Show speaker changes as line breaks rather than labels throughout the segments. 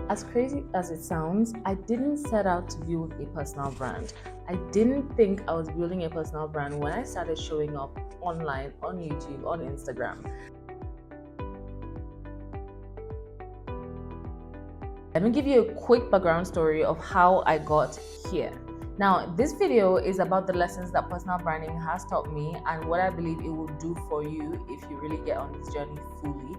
As crazy as it sounds, I didn't set out to build a personal brand. I didn't think I was building a personal brand when I started showing up online, on YouTube, on Instagram. Let me give you a quick background story of how I got here. Now, this video is about the lessons that personal branding has taught me and what I believe it will do for you if you really get on this journey fully.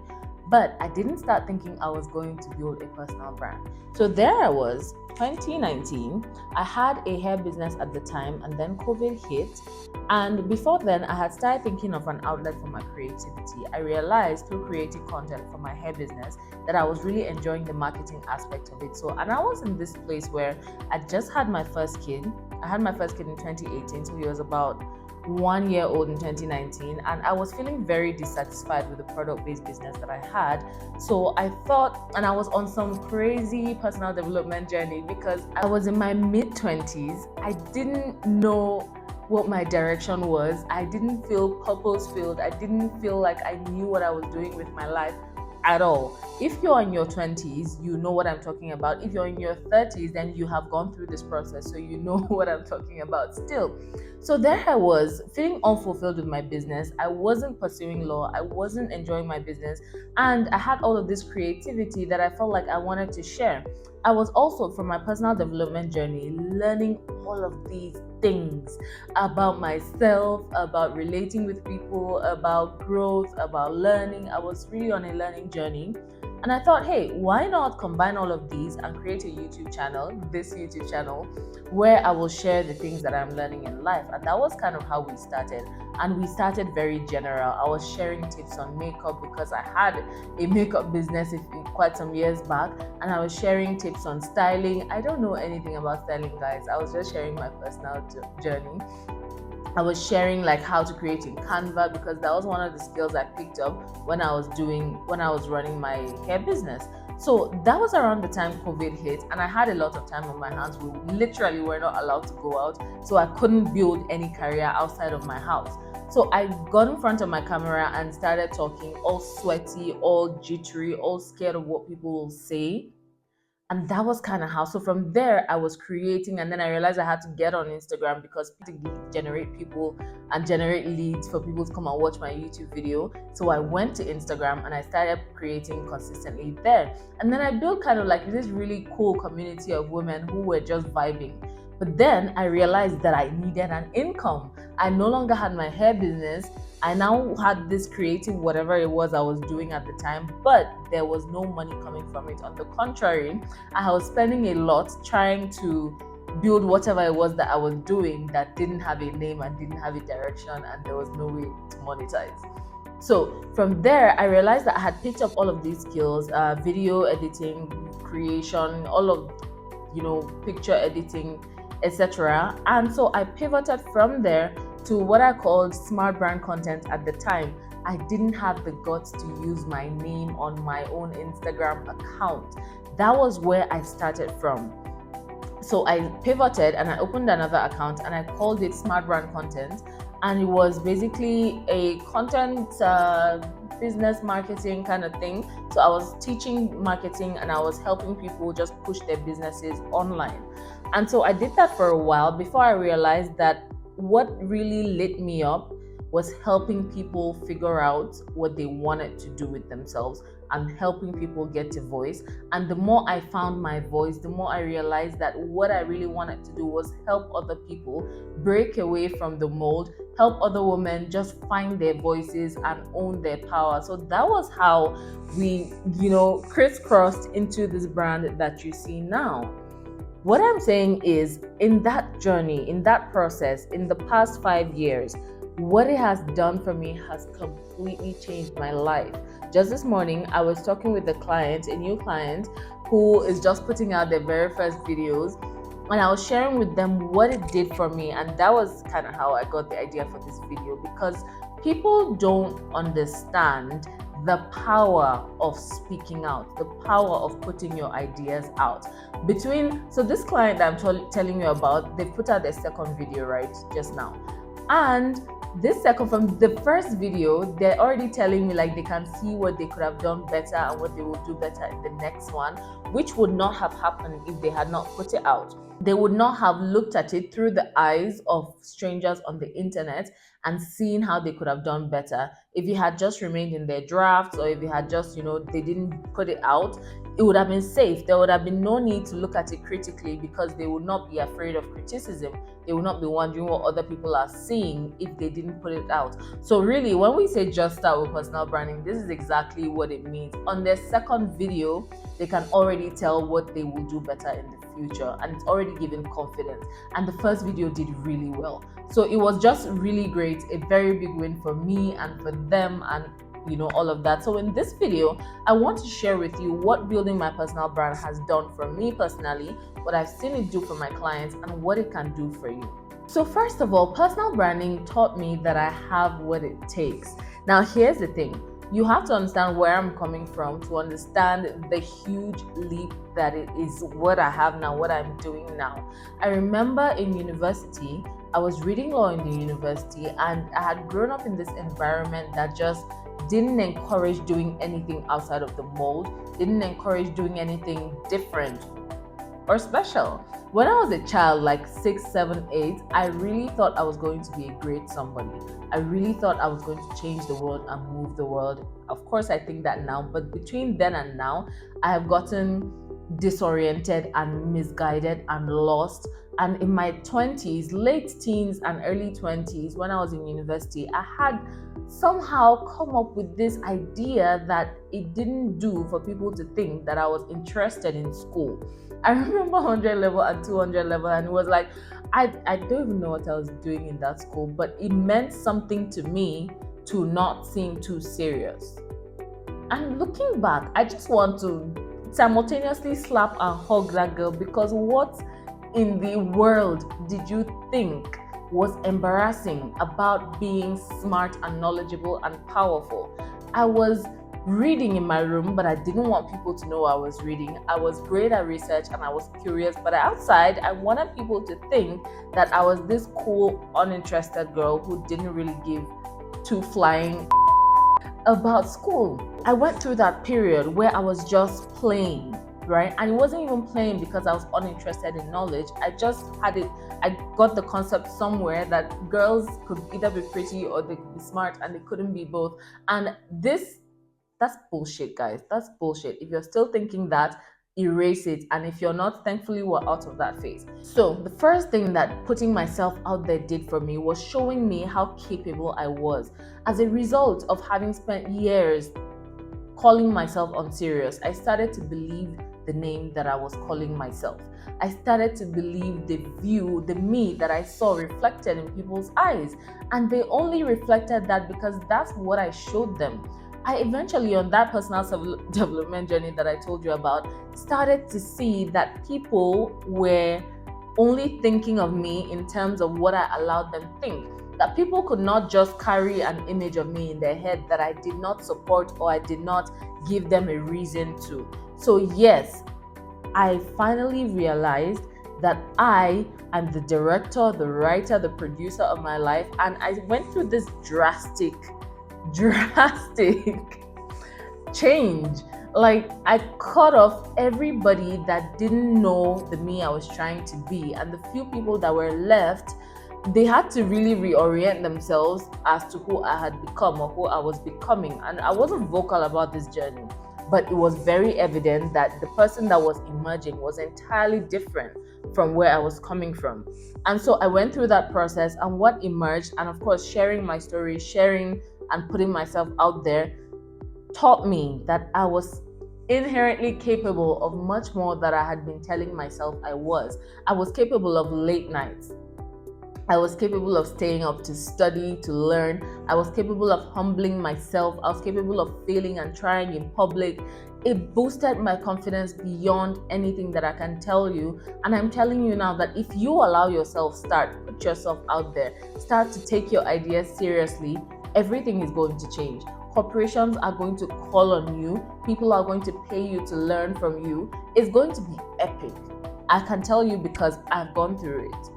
But I didn't start thinking I was going to build a personal brand. So there I was, 2019. I had a hair business at the time, and then COVID hit. And before then, I had started thinking of an outlet for my creativity. I realized through creating content for my hair business that I was really enjoying the marketing aspect of it. And I was in this place where I just had my first kid. I had my first kid in 2018, so he was about 1 year old in 2019, and I was feeling very dissatisfied with the product-based business that I had. So I thought, and I was on some crazy personal development journey because I was in my mid-20s. I didn't know what my direction was. I didn't feel purpose-filled. I didn't feel like I knew what I was doing with my life at all. If you're in your 20s, you know what I'm talking about. If you're in your 30s, then you have gone through this process, so you know what I'm talking about still. So there I was, feeling unfulfilled with my business. I wasn't pursuing law. I wasn't enjoying my business. And I had all of this creativity that I felt like I wanted to share. I was also, from my personal development journey, learning all of these things about myself, about relating with people, about growth, about learning. I was really on a learning journey. And I thought, hey, why not combine all of these and create a YouTube channel, this YouTube channel, where I will share the things that I'm learning in life. And that was kind of how we started. And we started very general. I was sharing tips on makeup because I had a makeup business quite some years back. And I was sharing tips on styling. I don't know anything about styling, guys. I was just sharing my personal journey. I was sharing like how to create in Canva because that was one of the skills I picked up when I was running my hair business. So that was around the time COVID hit, and I had a lot of time on my hands. We literally were not allowed to go out, so I couldn't build any career outside of my house. So I got in front of my camera and started talking, all sweaty, all jittery, all scared of what people will say. And that was kind of how. So from there, I was creating, and then I realized I had to get on Instagram because to generate people and generate leads for people to come and watch my YouTube video. So I went to Instagram and I started creating consistently there. And then I built kind of like this really cool community of women who were just vibing. But then I realized that I needed an income. I no longer had my hair business. I now had this creative whatever it was I was doing at the time, but there was no money coming from it. On the contrary, I was spending a lot trying to build whatever it was that I was doing that didn't have a name and didn't have a direction, and there was no way to monetize. So from there, I realized that I had picked up all of these skills, video editing, creation, all of, picture editing, etc. And so I pivoted from there to what I called smart brand content at the time. I didn't have the guts to use my name on my own Instagram account. That was where I started from. So I pivoted and I opened another account and I called it Smart Brand Content. And it was basically a content business marketing kind of thing. So I was teaching marketing and I was helping people just push their businesses online. And so I did that for a while before I realized that what really lit me up was helping people figure out what they wanted to do with themselves and helping people get a voice. And the more I found my voice, the more I realized that what I really wanted to do was help other people break away from the mold, help other women just find their voices and own their power. So that was how we, crisscrossed into this brand that you see now. What I'm saying is, in that journey, in that process, in the past 5 years, what it has done for me has completely changed my life. Just this morning, I was talking with a new client who is just putting out their very first videos, and I was sharing with them what it did for me. And that was kind of how I got the idea for this video, because people don't understand the power of speaking out, the power of putting your ideas out. So this client that I'm telling you about, they put out their second video right just now. And From the first video, they're already telling me like they can see what they could have done better and what they will do better in the next one, which would not have happened if they had not put it out. They would not have looked at it through the eyes of strangers on the internet and seen how they could have done better. If it had just remained in their drafts, or if it had just, they didn't put it out, it would have been safe. There would have been no need to look at it critically because they would not be afraid of criticism. They will not be wondering what other people are seeing if they didn't put it out. So really, when we say just start with personal branding, this is exactly what it means. On their second video, they can already tell what they will do better in the future, and it's already given confidence. And the first video did really well. So it was just really great, a very big win for me and for them, and all of that. So in this video, I want to share with you what building my personal brand has done for me personally, what I've seen it do for my clients, and what it can do for you. So first of all, personal branding taught me that I have what it takes. Now here's the thing. You have to understand where I'm coming from to understand the huge leap that it is what I have now, what I'm doing now. I remember in university, I was reading law in the university, and I had grown up in this environment that just didn't encourage doing anything outside of the mold, didn't encourage doing anything different or special. When I was a child, like 6, 7, 8, I really thought I was going to be a great somebody. I really thought I was going to change the world and move the world. Of course, I think that now, but between then and now, I have gotten disoriented and misguided and lost. And in my 20s, late teens and early 20s, when I was in university, I had somehow come up with this idea that it didn't do for people to think that I was interested in school. I remember 100 level and 200 level, and it was like, I don't even know what I was doing in that school, but it meant something to me to not seem too serious. And looking back, I just want to simultaneously slap and hug that girl, because what in the world did you think was embarrassing about being smart and knowledgeable and powerful? I was reading in my room, but I didn't want people to know I was reading. I was great at research and I was curious, but outside, I wanted people to think that I was this cool, uninterested girl who didn't really give two flying about school. I went through that period where I was just playing, right? And it wasn't even playing because I was uninterested in knowledge. I just had it. I got the concept somewhere that girls could either be pretty or they could be smart, and they couldn't be both. And that's bullshit, guys. That's bullshit. If you're still thinking that, erase it. And if you're not, thankfully we're out of that phase. So the first thing that putting myself out there did for me was showing me how capable I was. As a result of having spent years calling myself unserious, I started to believe the name that I was calling myself. I started to believe the me that I saw reflected in people's eyes. And they only reflected that because that's what I showed them. I eventually, on that personal development journey that I told you about, started to see that people were only thinking of me in terms of what I allowed them to think. That people could not just carry an image of me in their head that I did not support or I did not give them a reason to. So yes, I finally realized that I am the director, the writer, the producer of my life, and I went through this drastic change. Like, I cut off everybody that didn't know the me I was trying to be, and the few people that were left, they had to really reorient themselves as to who I had become or who I was becoming. And I wasn't vocal about this journey, but it was very evident that the person that was emerging was entirely different from where I was coming from. And so I went through that process, and what emerged, and of course sharing my story, sharing and putting myself out there, taught me that I was inherently capable of much more than I had been telling myself I was. I was capable of late nights. I was capable of staying up to study, to learn. I was capable of humbling myself. I was capable of failing and trying in public. It boosted my confidence beyond anything that I can tell you. And I'm telling you now that if you allow yourself, put yourself out there, start to take your ideas seriously, everything is going to change. Corporations are going to call on you. People are going to pay you to learn from you. It's going to be epic. I can tell you because I've gone through it.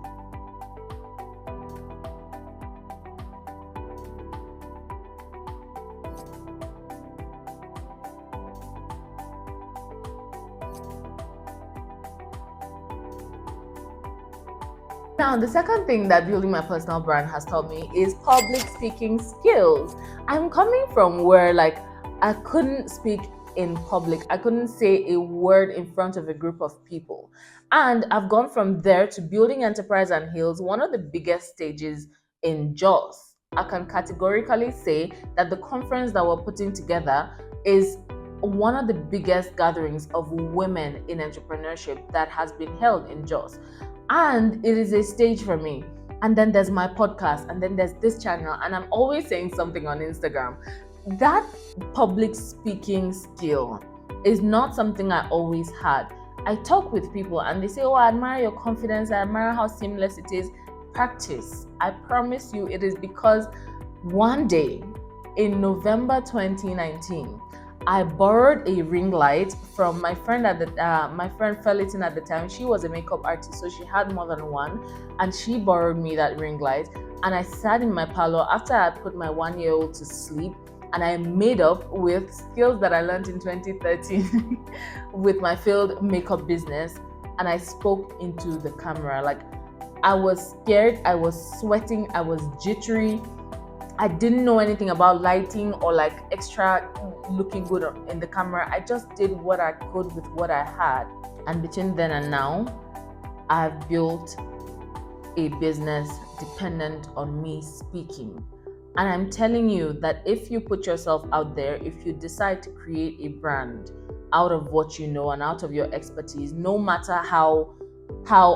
Now, the second thing that building my personal brand has taught me is public speaking skills. I'm coming from where I couldn't speak in public. I couldn't say a word in front of a group of people. And I've gone from there to building Enterprise and Hills, one of the biggest stages in Jos. I can categorically say that the conference that we're putting together is one of the biggest gatherings of women in entrepreneurship that has been held in Jos. And it is a stage for me. And then there's my podcast, and then there's this channel, and I'm always saying something on Instagram. That public speaking skill is not something I always had. I talk with people and they say, "Oh, I admire your confidence, I admire how seamless it is." Practice. I promise you, it is because one day in November 2019, I borrowed a ring light from my friend my friend Felitin at the time. She was a makeup artist, so she had more than one, and she borrowed me that ring light. And I sat in my parlor after I put my 1-year-old to sleep, and I made up with skills that I learned in 2013 with my failed makeup business, and I spoke into the camera. I was scared, I was sweating, I was jittery. I didn't know anything about lighting or extra looking good in the camera. I just did what I could with what I had. And between then and now, I've built a business dependent on me speaking. And I'm telling you that if you put yourself out there, if you decide to create a brand out of what you know and out of your expertise, no matter how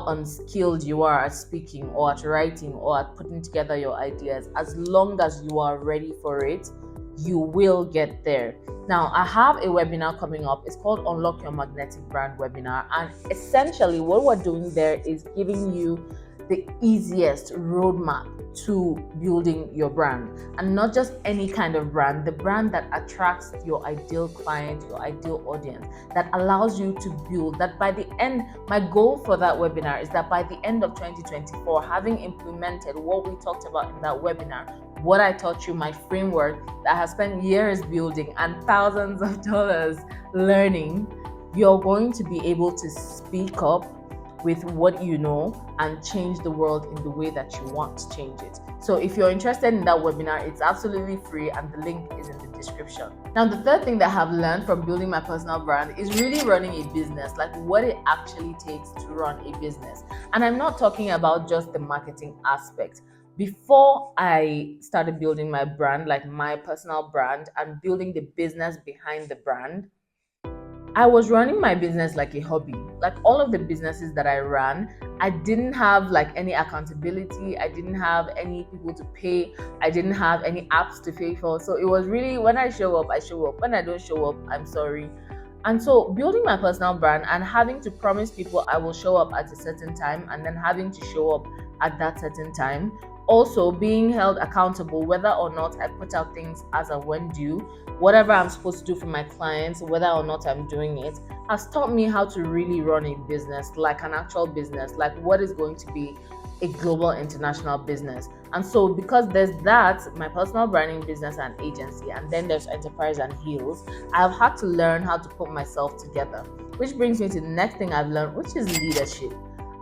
unskilled you are at speaking or at writing or at putting together your ideas, as long as you are ready for it, you will get there. Now, I have a webinar coming up. It's called Unlock Your Magnetic Brand webinar. And essentially what we're doing there is giving you the easiest roadmap to building your brand, and not just any kind of brand, the brand that attracts your ideal client, your ideal audience, that allows you to build that. By the end, my goal for that webinar is that by the end of 2024, having implemented what we talked about in that webinar, what I taught you, my framework that I have spent years building and thousands of dollars learning, you're going to be able to speak up with what you know and change the world in the way that you want to change it. So if you're interested in that webinar, it's absolutely free and the link is in the description. Now, the third thing that I have learned from building my personal brand is really running a business, what it actually takes to run a business. And I'm not talking about just the marketing aspect. Before I started building my brand, my personal brand, and building the business behind the brand, I was running my business like a hobby. All of the businesses that I ran, I didn't have any accountability. I didn't have any people to pay. I didn't have any apps to pay for. So it was really, when I show up, I show up. When I don't show up, I'm sorry. And so building my personal brand and having to promise people I will show up at a certain time and then having to show up at that certain time, also being held accountable whether or not I put out things as and when due, whatever I'm supposed to do for my clients, whether or not I'm doing it, has taught me how to really run a business, like an actual business, what is going to be a global international business. And so because there's that, my personal branding business and agency, and then there's Enterprise and Heals, I've had to learn how to put myself together, which brings me to the next thing I've learned, which is leadership.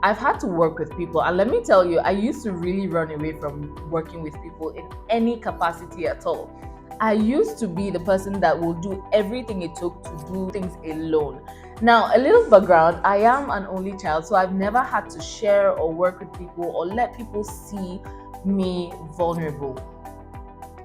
I've had to work with people, and let me tell you, I used to really run away from working with people in any capacity at all. I used to be the person that will do everything it took to do things alone. Now, a little background, I am an only child, so I've never had to share or work with people or let people see me vulnerable.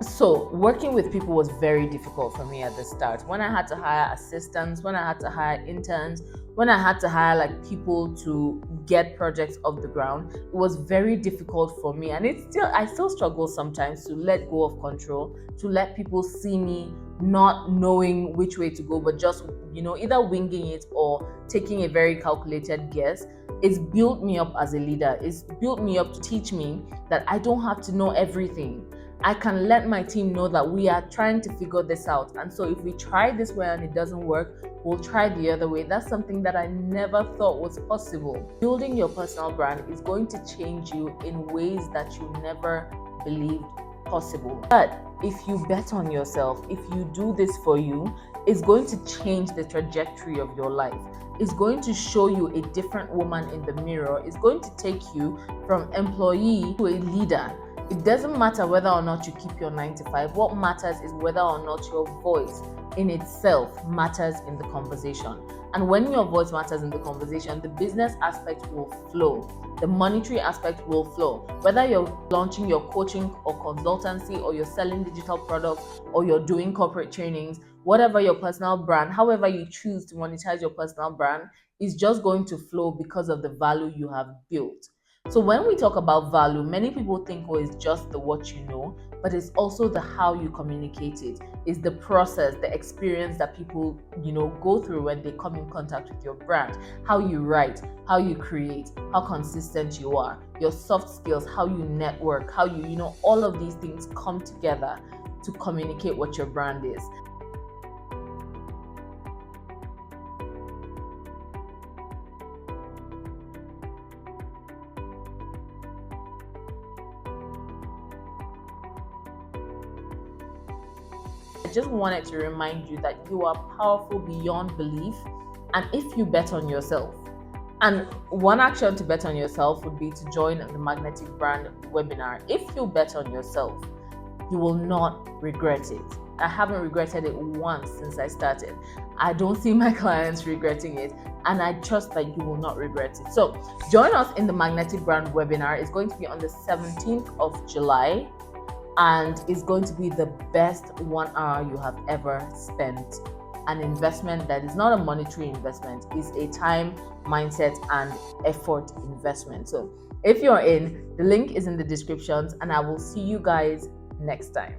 So working with people was very difficult for me at the start. When I had to hire assistants, when I had to hire interns, when I had to hire people to get projects off the ground, it was very difficult for me. And I still struggle sometimes to let go of control, to let people see me not knowing which way to go, but just, either winging it or taking a very calculated guess. It's built me up as a leader. It's built me up to teach me that I don't have to know everything. I can let my team know that we are trying to figure this out. And so if we try this way and it doesn't work, we'll try the other way. That's something that I never thought was possible. Building your personal brand is going to change you in ways that you never believed possible. But if you bet on yourself, if you do this for you, it's going to change the trajectory of your life. It's going to show you a different woman in the mirror. It's going to take you from employee to a leader. It doesn't matter whether or not you keep your 9 to 5. What matters is whether or not your voice in itself matters in the conversation. And when your voice matters in the conversation, the business aspect will flow. The monetary aspect will flow. Whether you're launching your coaching or consultancy, or you're selling digital products, or you're doing corporate trainings, whatever your personal brand, however you choose to monetize your personal brand, is just going to flow because of the value you have built. So when we talk about value, many people think, oh, it's just the what you know, but it's also the how you communicate it. It's the process, the experience that people, go through when they come in contact with your brand. How you write, how you create, how consistent you are, your soft skills, how you network, how you, all of these things come together to communicate what your brand is. I just wanted to remind you that you are powerful beyond belief, and if you bet on yourself. And one action to bet on yourself would be to join the Magnetic Brand webinar. If you bet on yourself, you will not regret it. I haven't regretted it once since I started. I don't see my clients regretting it, and I trust that you will not regret it. So join us in the Magnetic Brand webinar. It's going to be on the 17th of July. And it's going to be the best 1 hour you have ever spent. An investment that is not a monetary investment, is a time, mindset, and effort investment. So if you're in, the link is in the descriptions, and I will see you guys next time.